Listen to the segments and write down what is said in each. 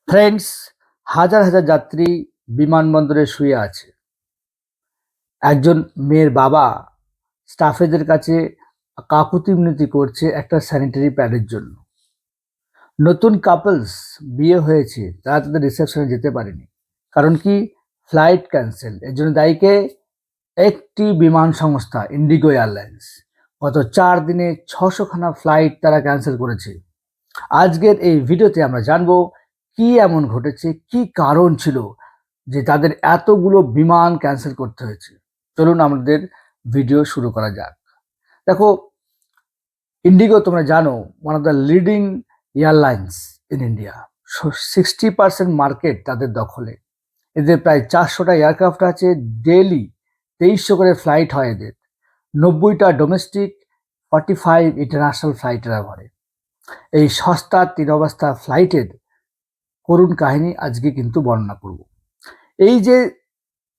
Friends, হাজার হাজার যাত্রী বিমানবন্দরে শুয়ে আছে। একজন মেয়ের বাবা স্টাফেদের কাছে কাকুতি মিনতি করছে একটা স্যানিটারি প্যাডের জন্য। নতুন কাপলস বিয়ে হয়েছে, তারা তাদের রিসেপশনে যেতে পারেনি। কারণ কি? Flight cancel. এর জন্য দায়ীকে একটি বিমান সংস্থা, ইন্ডিগো এয়ারলাইন্স। গত 4 দিনে 600খানা ফ্লাইট তারা ক্যান্সেল করেছে। আজকের এই ভিডিওতে আমরা জানবো কি এমন ঘটেছে, কি কারণ ছিল যে তাদের এতগুলো বিমান ক্যান্সেল করতে হয়েছে। চলুন আমাদের ভিডিও শুরু করা যাক। দেখো, ইন্ডিগো তোমরা জানো one of the leading airlines in India. 60% market তাদের দখলে। এদের প্রায় 400টা এয়ারক্রাফট আছে। ডেইলি 2300 করে ফ্লাইট হয় এদের। 90টা ডোমেস্টিক, 45 ইন্টারন্যাশনাল ফ্লাইট এরা করে। এই সস্তা 3 অবস্থা ফ্লাইটের করুণ কাহিনী আজকে কিন্তু বর্ণনা করব। এই যে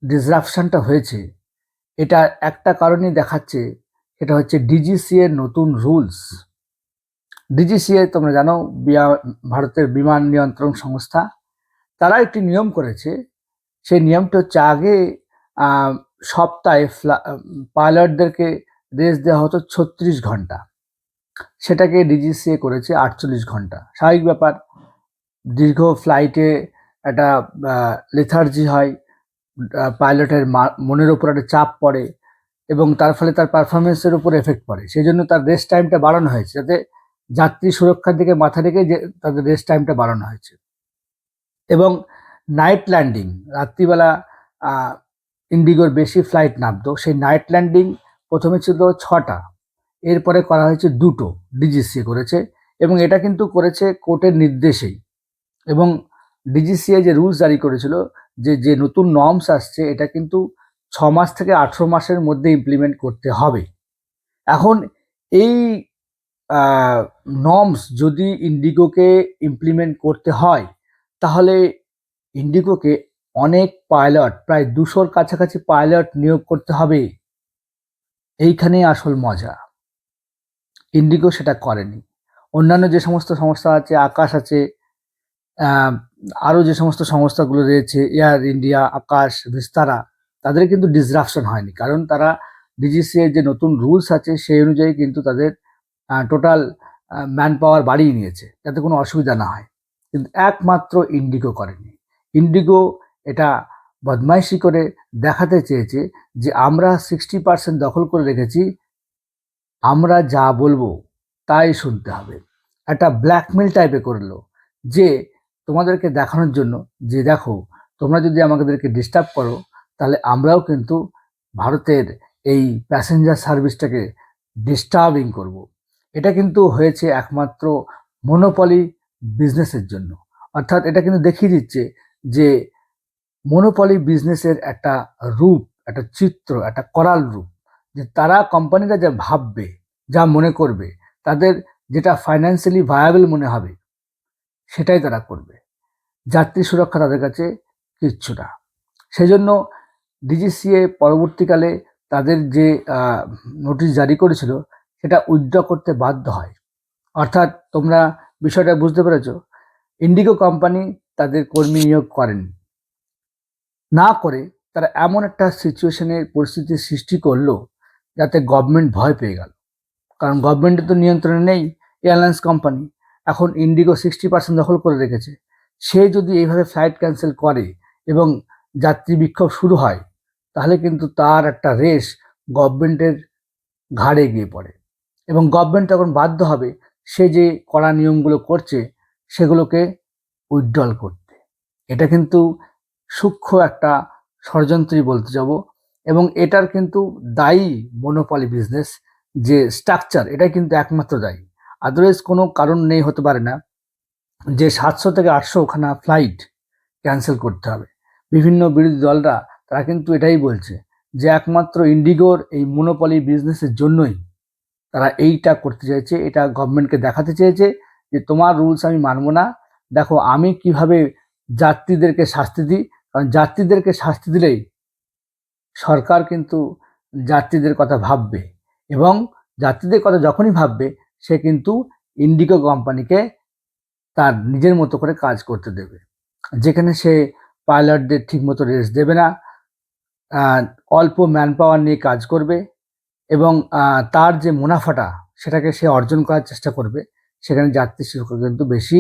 ডিসরাপশনটা হয়েছে, এটা একটা কারণেই দেখাচ্ছে, এটা হচ্ছে ডিজিসিএ নতুন রুলস। ডিজিসিএ তোমরা জানো ভারতের বিমান নিয়ন্ত্রণ সংস্থা। তারা একটি নিয়ম করেছে। সেই নিয়মটা হচ্ছে আগে সপ্তাহে পাইলটদেরকে রেস্ট দেওয়া হতো 36 ঘন্টা, সেটাকে ডিজিসিএ করেছে 48 ঘন্টা। স্বাভাবিক ব্যাপার, দীর্ঘ ফ্লাইটে একটা লেথার্জি হয়, পাইলটের মনের উপর একটা চাপ পড়ে এবং তার ফলে তার পারফরমেন্সের উপর এফেক্ট পড়ে। সেই জন্য তার রেস্ট টাইমটা বাড়ানো হয়েছে, যাতে যাত্রী সুরক্ষার দিকে মাথা রেখে যে তাদের রেস্ট টাইমটা বাড়ানো হয়েছে। এবং নাইট ল্যান্ডিং, রাত্রিবেলা ইন্ডিগোর বেশি ফ্লাইট নামতো, সেই নাইট ল্যান্ডিং প্রথমে ছিল 6টা, এরপরে করা হয়েছে 2টো, ডিজিসিএ করেছে। এবং এটা কিন্তু করেছে কোর্টের নির্দেশেই। এবং ডিজিসিএ যে রুলস জারি করেছিল, যে নতুন নর্মস আসছে, এটা কিন্তু 6 মাস থেকে 18 মাসের মধ্যে ইমপ্লিমেন্ট করতে হবে। এখন এই নর্মস যদি ইন্ডিগোকে ইমপ্লিমেন্ট করতে হয়, তাহলে ইন্ডিগোকে অনেক পাইলট, প্রায় 200-র কাছাকাছি পাইলট নিয়োগ করতে হবে। এইখানেই আসল মজা। ইন্ডিগো সেটা করেনি। অন্যান্য যে সমস্ত সংস্থা আছে, আকাশ আছে, আরও যে সমস্ত সংস্থাগুলো রয়েছে, এয়ার ইন্ডিয়া, আকাশ, ভিস্তারা, তাদের কিন্তু ডিসরাপশন হয়নি। কারণ তারা ডিজিসিএর যে নতুন রুলস আছে সেই অনুযায়ী কিন্তু তাদের টোটাল ম্যান পাওয়ার বাড়িয়ে নিয়েছে, যাতে কোনো অসুবিধা না হয়। কিন্তু একমাত্র ইন্ডিগো করেনি। ইন্ডিগো এটা বদমাইশি করে দেখাতে চেয়েছে যে আমরা 60% দখল করে রেখেছি, আমরা যা বলবো তাই শুনতে হবে। একটা ব্ল্যাকমেল টাইপে করলো, যে তোমাদেরকে দেখানোর জন্য যে দেখো, তোমরা যদি আমাদেরকে ডিস্টার্ব করো, তাহলে আমরাও কিন্তু ভারতের এই প্যাসেঞ্জার সার্ভিসটাকে ডিস্টার্বিং করব। এটা কিন্তু হয়েছে একমাত্র মনোপলি বিজনেসের জন্য। অর্থাৎ এটা কিন্তু দেখিয়ে দিচ্ছে যে মনোপলি বিজনেসের একটা রূপ, একটা চিত্র, একটা করাল রূপ, যে তারা কোম্পানিটা যা ভাববে, যা মনে করবে, তাদের যেটা ফাইন্যান্সিয়ালি ভায়াবল মনে হবে, সেটাই তারা করবে। যাত্রী সুরক্ষা তাদের কাছে কিচ্ছু না। সেজন্য ডিজিসিএ পরবর্তীকালে তাদের যে নোটিশ জারি করেছিল, সেটা উইথড্র করতে বাধ্য হয়। অর্থাৎ তোমরা বিষয়টা বুঝতে পেরেছ, ইন্ডিগো কোম্পানি তাদের কর্মী নিয়োগ করেনি, না করে তারা এমন একটা সিচুয়েশনের পরিস্থিতির সৃষ্টি করলো, যাতে গভর্নমেন্ট ভয় পেয়ে গেল। কারণ গভর্নমেন্টের তো নিয়ন্ত্রণে নেই এয়ারলাইন্স কোম্পানি। এখন ইন্ডিগো 60% দখল করে রেখেছে। সে যদি এইভাবে ফ্লাইট ক্যান্সেল করে এবং যাত্রী বিক্ষোভ শুরু হয়, তাহলে কিন্তু তার একটা রেশ গভর্নমেন্টের ঘাড়ে গিয়ে পড়ে এবং গভর্নমেন্ট তখন বাধ্য হবে সে যে কড়া নিয়মগুলো করছে সেগুলোকে উইথড্রল করতে। এটা কিন্তু সূক্ষ্ম একটা ষড়যন্ত্রই বলতে যাব। এবং এটার কিন্তু দায়ী মনোপলি বিজনেস, যে স্ট্রাকচার, এটাই কিন্তু একমাত্র দায়ী। আদারওয়াইজ কোনো কারণ নেই, হতে পারে না যে 700 থেকে 800খানা ফ্লাইট ক্যান্সেল করতে হবে। বিভিন্ন বিরোধী দলরা তারা কিন্তু এটাই বলছে যে একমাত্র ইন্ডিগোর এই মনোপলি বিজনেসের জন্যই তারা এইটা করতে চাইছে। এটা গভর্নমেন্টকে দেখাতে চেয়েছে যে তোমার রুলস আমি মানবো না, দেখো আমি কিভাবে যাত্রীদেরকে শাস্তি দিই। কারণ যাত্রীদেরকে শাস্তি দিলেই সরকার কিন্তু যাত্রীদের কথা ভাববে, এবং যাত্রীদের কথা যখনই ভাববে, সে কিন্তু ইন্ডিগো কোম্পানিকে তার নিজের মতো করে কাজ করতে দেবে। যেখানে সে পাইলটদের ঠিকমতো রেস্ট দেবে না, অল্প ম্যান পাওয়ার নিয়ে কাজ করবে এবং তার যে মুনাফাটা সেটাকে সে অর্জন করার চেষ্টা করবে, সেখানে যাত্রী সুরক্ষা কিন্তু বেশি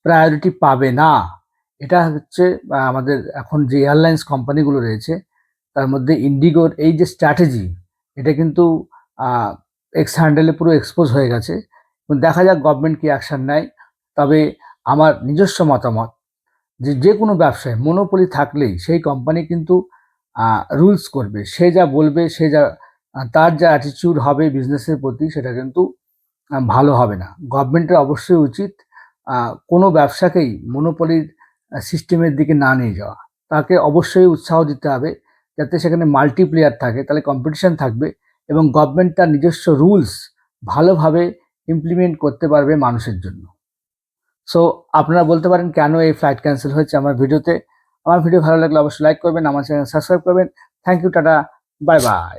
প্রায়োরিটি পাবে না। এটা হচ্ছে আমাদের এখন যে এয়ারলাইন্স কোম্পানিগুলো রয়েছে তার মধ্যে ইন্ডিগোর এই যে স্ট্র্যাটেজি, এটা কিন্তু এক্স হ্যান্ডেলে পুরো এক্সপোজ হয়ে গেছে। দেখা যাক গভর্নমেন্ট কি অ্যাকশন নেয়। তবে আমার নিজস্ব মতামত যে কোনো ব্যবসায় মনোপলি থাকলেই সেই কোম্পানি কিন্তু রুলস করবে, সে যা বলবে, সে যা তার যা অ্যাটিটিউড হবে বিজনেসের প্রতি, সেটা কিন্তু ভালো হবে না। গভর্নমেন্টের অবশ্যই উচিত কোনো ব্যবসাকেই মনোপলির সিস্টেমের দিকে না নিয়ে যাওয়া। তাকে অবশ্যই উৎসাহ দিতে হবে যাতে সেখানে মাল্টি প্লেয়ার থাকে, তাহলে কম্পিটিশন থাকবে এবং গভর্নমেন্ট তার নিজস্ব রুলস ভালোভাবে ইমপ্লিমেন্ট করতে পারবে মানুষের জন্য। সো আপনারা বলতে পারেন কেন এই ফ্লাইট ক্যান্সেল হয়েছে আমার ভিডিওতে। আমার ভিডিও ভালো লাগলে অবশ্যই লাইক করবেন, আমার চ্যানেল সাবস্ক্রাইব করবেন। Thank you, tata, bye by.